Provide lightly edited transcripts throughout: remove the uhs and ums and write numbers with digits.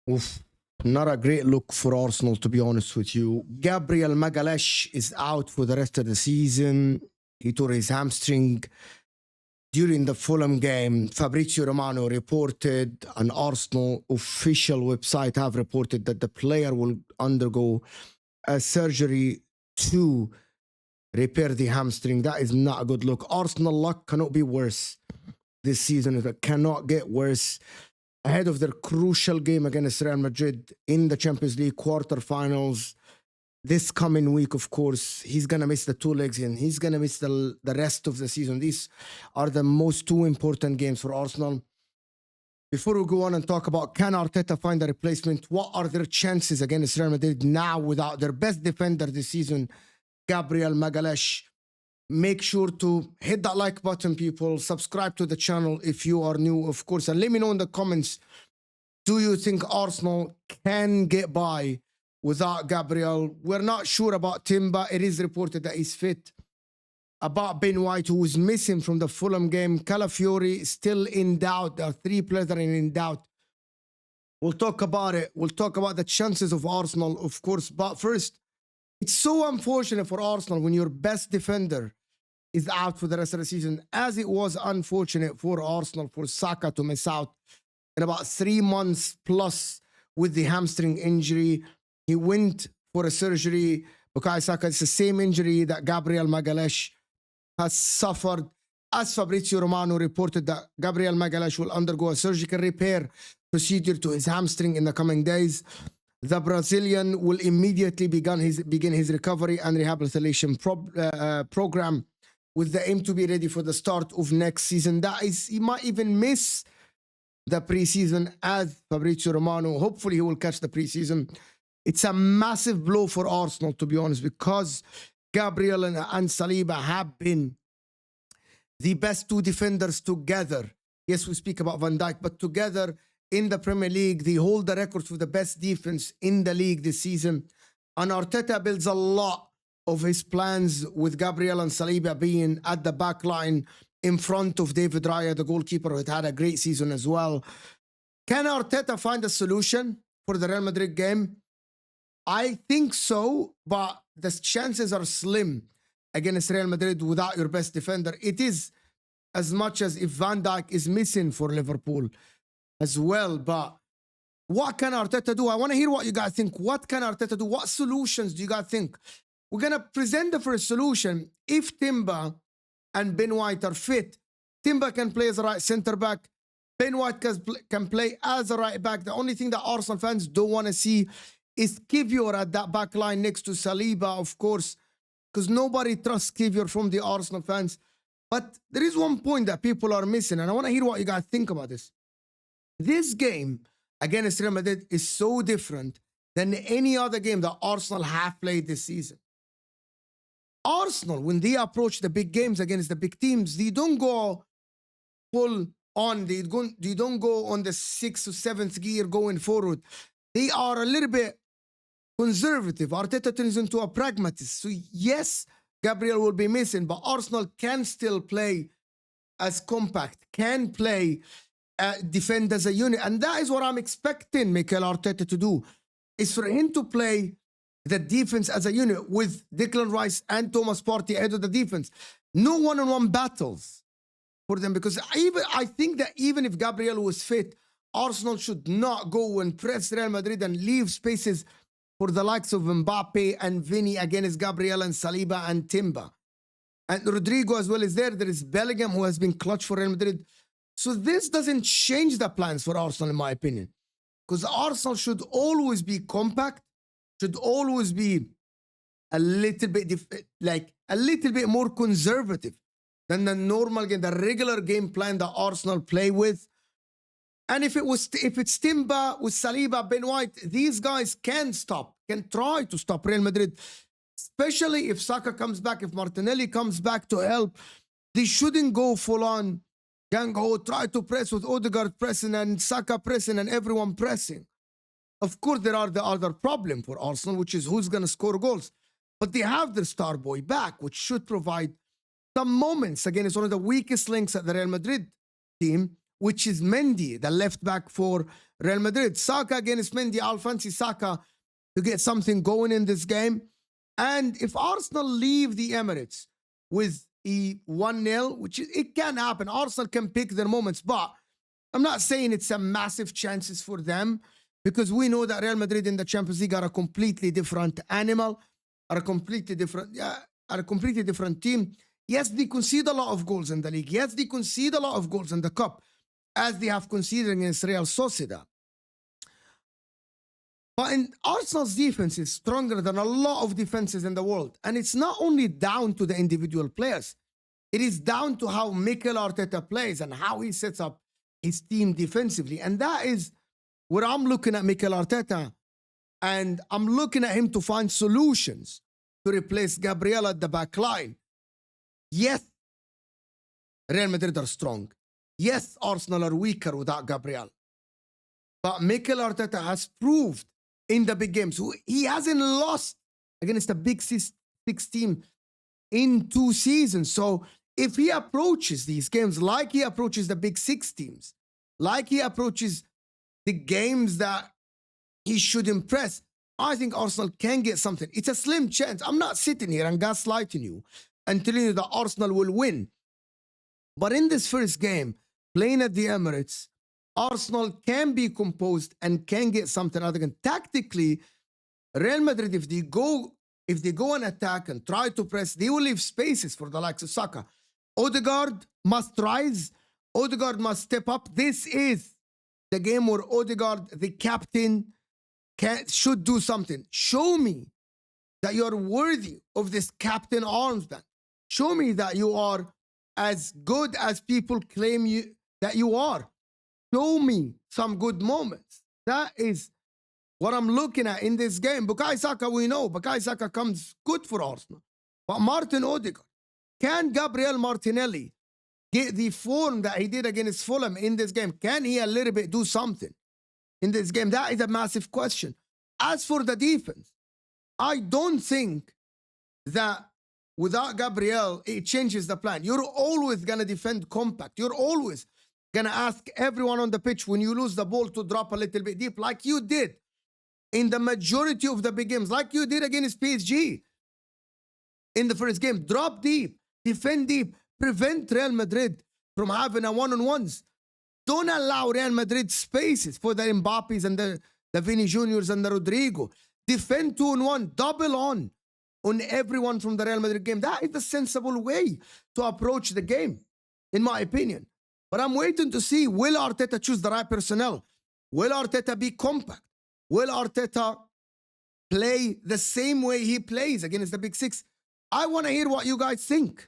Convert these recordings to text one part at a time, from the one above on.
Oof, not a great look for Arsenal, to be honest with you. Gabriel Magalhaes is out for the rest of the season. He tore his hamstring during the Fulham game. Fabrizio Romano reported, an Arsenal official website have reported that the player will undergo a surgery to repair the hamstring. That is not a good look. Arsenal luck cannot be worse this season. It cannot get worse. Ahead of their crucial game against Real Madrid in the Champions League quarterfinals this coming week, of course, he's going to miss the two legs and he's going to miss the rest of the season. These are the most two important games for Arsenal. Before we go on and talk about can Arteta find a replacement, what are their chances against Real Madrid now without their best defender this season, Gabriel Magalhaes? Make sure to hit that like button, people. Subscribe to the channel if you are new, of course. And let me know in the comments, do you think Arsenal can get by without Gabriel? We're not sure about Timber. It is reported that he's fit. About Ben White, who is missing from the Fulham game. Calafiori still in doubt. There are three players that are in doubt. We'll talk about it. We'll talk about the chances of Arsenal, of course. But first, it's so unfortunate for Arsenal when your best defender is out for the rest of the season, as it was unfortunate for Arsenal for Saka to miss out in about 3 months plus with the hamstring injury. He went for a surgery. Bukayo Saka, it's the same injury that Gabriel Magalhaes has suffered. As Fabrizio Romano reported that Gabriel Magalhaes will undergo a surgical repair procedure to his hamstring in the coming days. The Brazilian will immediately begin his recovery and rehabilitation program with the aim to be ready for the start of next season. That is, he might even miss the preseason, as Fabrizio Romano. Hopefully he will catch the preseason. It's a massive blow for Arsenal, to be honest, because Gabriel and Saliba have been the best two defenders together. Yes, we speak about Van Dijk, but together in the Premier League, they hold the record for the best defense in the league this season. And Arteta builds a lot of his plans with Gabriel and Saliba being at the back line in front of David Raya, the goalkeeper, who had had a great season as well. Can Arteta find a solution for the Real Madrid game? I think so, but the chances are slim against Real Madrid without your best defender. It is as much as if Van Dijk is missing for Liverpool as well. But what can Arteta do? I want to hear what you guys think. What can Arteta do? What solutions do you guys think? We're going to present the first solution. If Timber and Ben White are fit, Timber can play as a right centre-back. Ben White can play as a right back. The only thing that Arsenal fans don't want to see is Kivior at that back line next to Saliba, of course, because nobody trusts Kivior from the Arsenal fans. But there is one point that people are missing, and I want to hear what you guys think about this. This game against Real Madrid is so different than any other game that Arsenal have played this season. Arsenal, when they approach the big games against the big teams, they don't go full on. They don't go on the 6th or 7th gear going forward. They are a little bit conservative. Arteta turns into a pragmatist. So yes, Gabriel will be missing, but Arsenal can still play as compact, can play, defend as a unit. And that is what I'm expecting Mikel Arteta to do, is for him to play the defense as a unit with Declan Rice and Thomas Partey ahead of the defense. No one-on-one battles for them, because I think that even if Gabriel was fit, Arsenal should not go and press Real Madrid and leave spaces for the likes of Mbappe and Vinny against Gabriel and Saliba and Timber. And Rodrigo as well is there. There is Bellingham, who has been clutch for Real Madrid. So this doesn't change the plans for Arsenal, in my opinion, because Arsenal should always be compact, should always be a little bit more conservative than the normal game, the regular game plan that Arsenal play with. And if it's Timber with Saliba, Ben White, these guys can try to stop Real Madrid, especially if Saka comes back, if Martinelli comes back to help. They shouldn't go full on gang-ho, try to press with Odegaard pressing and Saka pressing and everyone pressing. Of course, there are the other problem for Arsenal, which is who's going to score goals. But they have their star boy back, which should provide some moments against one of the weakest links at the Real Madrid team, which is Mendy, the left back for Real Madrid. Saka against Mendy. I'll fancy Saka to get something going in this game. And if Arsenal leave the Emirates with a 1-0, which it can happen, Arsenal can pick their moments, but I'm not saying it's a massive chances for them, because we know that Real Madrid in the Champions League are a completely different animal, are a completely different team. Yes, they concede a lot of goals in the league. Yes, they concede a lot of goals in the cup, as they have conceded against Real Sociedad. But Arsenal's defense is stronger than a lot of defenses in the world. And it's not only down to the individual players. It is down to how Mikel Arteta plays and how he sets up his team defensively. And that is where I'm looking at Mikel Arteta. And I'm looking at him to find solutions to replace Gabriel at the back line. Yes, Real Madrid are strong. Yes, Arsenal are weaker without Gabriel. But Mikel Arteta has proved in the big games, he hasn't lost against a big six team in 2 seasons. So if he approaches these games like he approaches the big 6 teams, like he approaches the games that he should impress, I think Arsenal can get something. It's a slim chance. I'm not sitting here and gaslighting you and telling you that Arsenal will win. But in this first game, playing at the Emirates, Arsenal can be composed and can get something out again. Tactically, Real Madrid, if they go and attack and try to press, they will leave spaces for the likes of Saka. Odegaard must rise. Odegaard must step up. This is the game where Odegaard, the captain, should do something. Show me that you are worthy of this captain armband. Show me that you are as good as people claim that you are. Show me some good moments. That is what I'm looking at in this game. Bukayo Saka, we know. Bukayo Saka comes good for Arsenal. But Martin Odegaard, can Gabriel Martinelli get the form that he did against Fulham in this game? Can he a little bit do something in this game? That is a massive question. As for the defense, I don't think that without Gabriel, it changes the plan. You're always going to defend compact. You're always going to ask everyone on the pitch when you lose the ball to drop a little bit deep, like you did in the majority of the big games, like you did against PSG in the first game. Drop deep, defend deep, prevent Real Madrid from having a one-on-ones. Don't allow Real Madrid spaces for the Mbappes and the Vini Juniors and the Rodrigo. Defend 2-on-1, double on everyone from the Real Madrid game. That is the sensible way to approach the game, in my opinion. But I'm waiting to see, will Arteta choose the right personnel? Will Arteta be compact? Will Arteta play the same way he plays against the big 6? I want to hear what you guys think.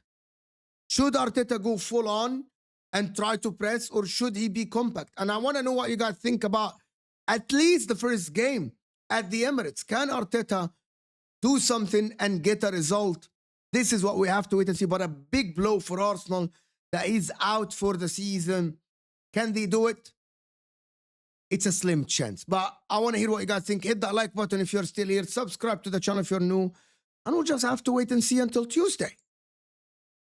Should Arteta go full on and try to press, or should he be compact? And I want to know what you guys think about at least the first game at the Emirates. Can Arteta do something and get a result? This is what we have to wait and see. But a big blow for Arsenal that is out for the season. Can they do it? It's a slim chance. But I want to hear what you guys think. Hit that like button if you're still here. Subscribe to the channel if you're new. And we'll just have to wait and see until Tuesday.